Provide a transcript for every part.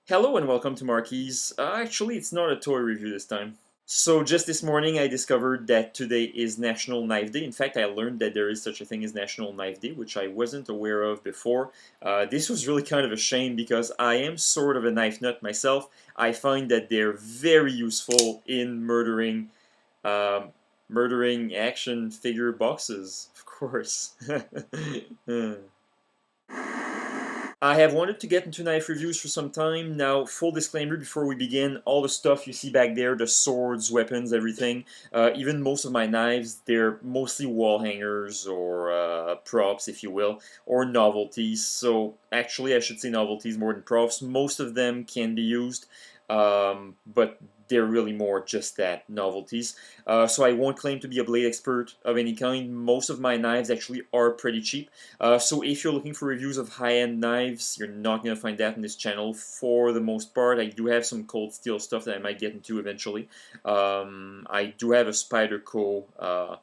Hello and welcome to Marquis. Actually, it's not a toy review this time. So just this morning I discovered that today is National Knife Day. In fact, I learned that there is such a thing as National Knife Day, which I wasn't aware of before. This was really kind of a shame because I am sort of a knife nut myself. I find that they're very useful in um, murdering action figure boxes, of course. I have wanted to get into knife reviews for some time. Now, full disclaimer before we begin, all the stuff you see back there, the swords, weapons, everything, even most of my knives, they're mostly wall hangers or props, if you will, or novelties. So, actually, I should say novelties more than props. Most of them can be used, but they're really more just that, novelties. So I won't claim to be a blade expert of any kind. Most of my knives actually are pretty cheap. So if you're looking for reviews of high-end knives, you're not going to find that on this channel for the most part. I do have some cold steel stuff that I might get into eventually. I do have a Spyderco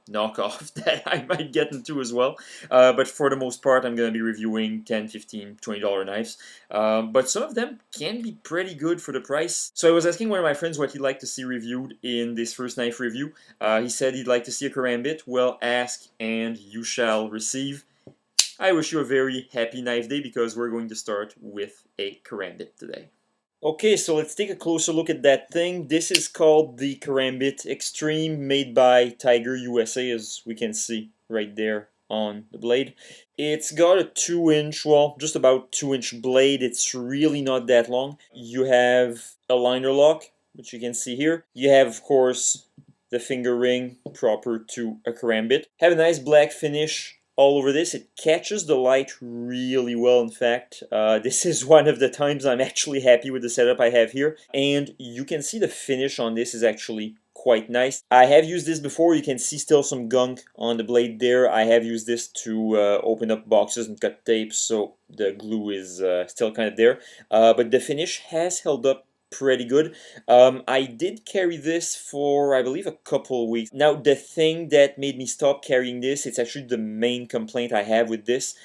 knockoff that I might get into as well. But for the most part, I'm going to be reviewing $10, $15, $20 knives. But some of them can be pretty good for the price. So I was asking one of my friends what he'd like to see reviewed in this first knife review. He said he'd like to see a Karambit. Well, ask and you shall receive. I wish you a very happy knife day because we're going to start with a Karambit today. Okay, so let's take a closer look at that thing. This is called the Karambit Extreme, made by Tiger USA, as we can see right there on the blade. It's got a 2-inch, well, just about 2-inch blade. It's really not that long. You have a liner lock, which you can see here. You have, of course, the finger ring proper to a Karambit. Have a nice black finish all over this. It catches the light really well, in fact. This is one of the times I'm actually happy with the setup I have here. And you can see the finish on this is actually quite nice. I have used this before. You can see still some gunk on the blade there. I have used this to open up boxes and cut tapes, so the glue is still kind of there. But the finish has held up pretty good. I did carry this for, I believe, a couple weeks. Now, the thing that made me stop carrying this, it's actually the main complaint I have with this.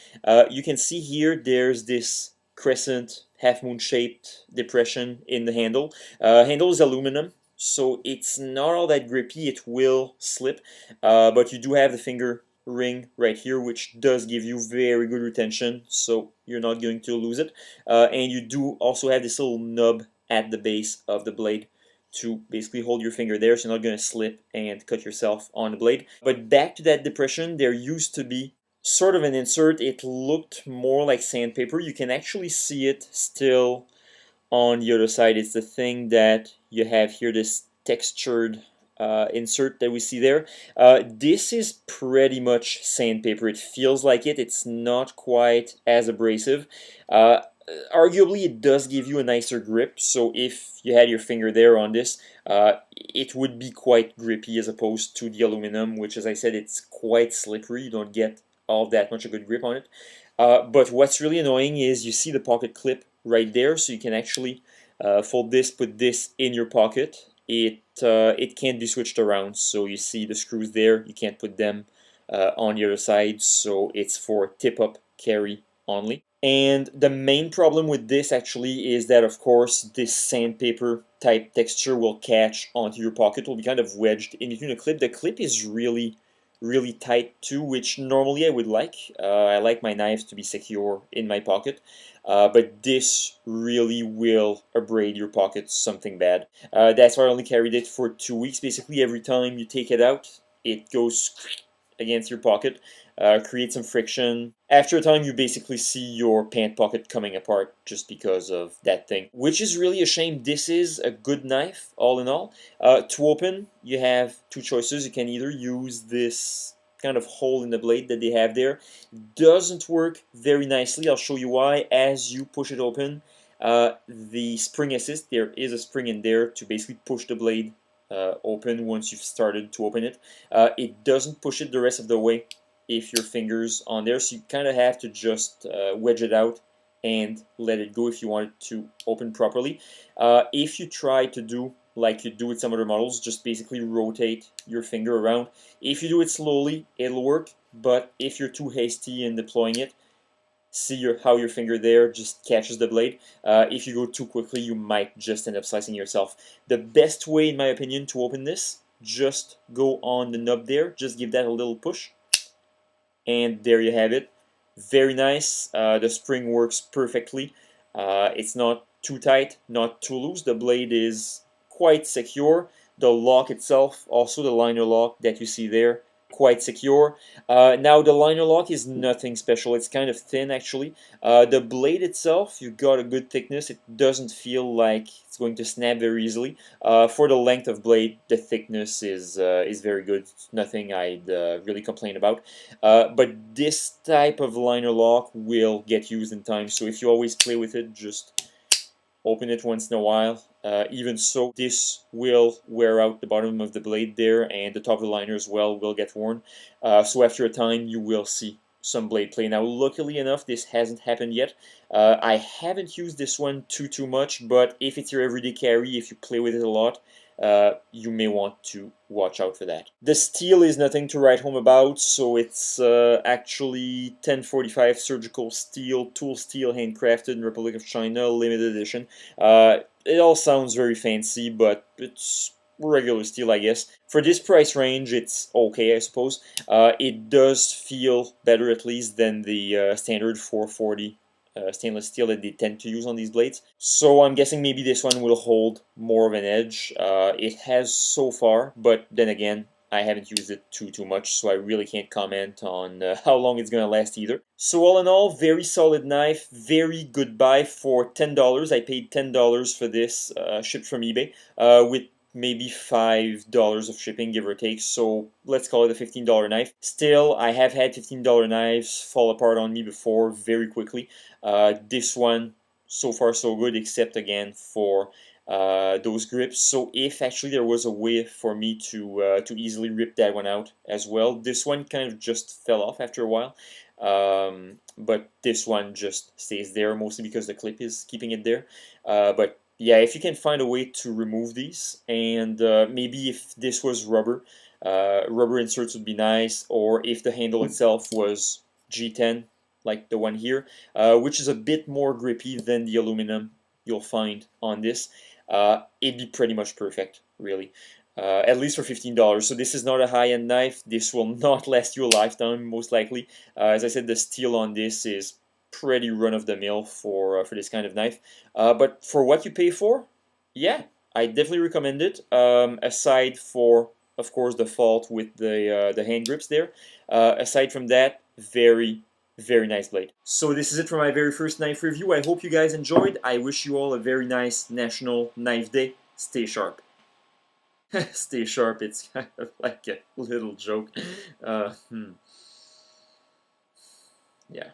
You can see here, there's this crescent, half-moon shaped depression in the handle. Handle is aluminum, so it's not all that grippy. It will slip, but you do have the finger ring right here, which does give you very good retention, so you're not going to lose it. And you do also have this little nub at the base of the blade to basically hold your finger there so you're not going to slip and cut yourself on the blade. But back to that depression, there used to be sort of an insert. It looked more like sandpaper. You can actually see it still on the other side. It's the thing that you have here, this textured insert that we see there. This is pretty much sandpaper. It feels like it. It's not quite as abrasive. Arguably, it does give you a nicer grip, so if you had your finger there on this, it would be quite grippy as opposed to the aluminum, which, as I said, it's quite slippery. You don't get all that much a good grip on it. But what's really annoying is you see the pocket clip right there, so you can actually fold this, put this in your pocket. It can't be switched around, so you see the screws there. You can't put them on the other side, so it's for tip-up carry only. And the main problem with this actually is that, of course, this sandpaper type texture will catch onto your pocket. It will be kind of wedged in between the clip. The clip is really tight too, which normally I would like. I like my knives to be secure in my pocket, but this really will abrade your pocket something bad. That's why I only carried it for 2 weeks. Basically, every time you take it out, it goes against your pocket, create some friction. After a time, you basically see your pant pocket coming apart just because of that thing, which is really a shame. This is a good knife, all in all. To open, you have two choices. You can either use this kind of hole in the blade that they have there. Doesn't work very nicely. I'll show you why. As you push it open, the spring assist, there is a spring in there to basically push the blade open once you've started to open it. It doesn't push it the rest of the way if your finger's on there, so you kind of have to just wedge it out and let it go if you want it to open properly. If you try to do like you do with some other models, just basically rotate your finger around. If you do it slowly, it'll work, but if you're too hasty in deploying it, See how your finger there just catches the blade. If you go too quickly, you might just end up slicing yourself. The best way, in my opinion, to open this, just go on the nub there, just give that a little push, and there you have it. Very nice. The spring works perfectly. It's not too tight, not too loose. The blade is quite secure. The lock itself, also the liner lock that you see there, quite secure. Now the liner lock is nothing special. It's kind of thin actually. The blade itself, you got a good thickness. It doesn't feel like it's going to snap very easily. For the length of blade, the thickness is very good. Nothing I'd really complain about. But this type of liner lock will get used in time. So if you always play with it, just open it once in a while. Even so, this will wear out the bottom of the blade there, and the top of the liner as well will get worn. So after a time, you will see some blade play. Now, luckily enough, this hasn't happened yet. I haven't used this one too much, but if it's your everyday carry, if you play with it a lot, you may want to watch out for that. The steel is nothing to write home about, so it's actually 1045 surgical steel, tool steel, handcrafted in Republic of China, limited edition. It all sounds very fancy, but it's regular steel, I guess. For this price range, it's okay, I suppose. It does feel better, at least, than the standard 440 stainless steel that they tend to use on these blades. So I'm guessing maybe this one will hold more of an edge. It has so far, but then again, I haven't used it too much, so I really can't comment on how long it's gonna last either. So all in all, very solid knife, very good buy for $10. I paid $10 for this, shipped from eBay, with maybe $5 of shipping, give or take, so let's call it a $15 knife. Still, I have had $15 knives fall apart on me before very quickly. This one, so far so good, except again for those grips. So if actually there was a way for me to easily rip that one out as well, this one kind of just fell off after a while. But this one just stays there, mostly because the clip is keeping it there. But yeah, if you can find a way to remove these, and maybe if this was rubber, rubber inserts would be nice, or if the handle itself was G10, like the one here, which is a bit more grippy than the aluminum you'll find on this, it'd be pretty much perfect, really. At least for $15. So this is not a high-end knife. This will not last you a lifetime, most likely. As I said, the steel on this is pretty run-of-the-mill for this kind of knife. But for what you pay for, yeah, I definitely recommend it. Aside for, of course, the fault with the hand grips there. Aside from that, very nice blade. So this is it for my very first knife review. I hope you guys enjoyed. I wish you all a very nice National Knife Day. Stay sharp. Stay sharp, it's kind of like a little joke. Yeah.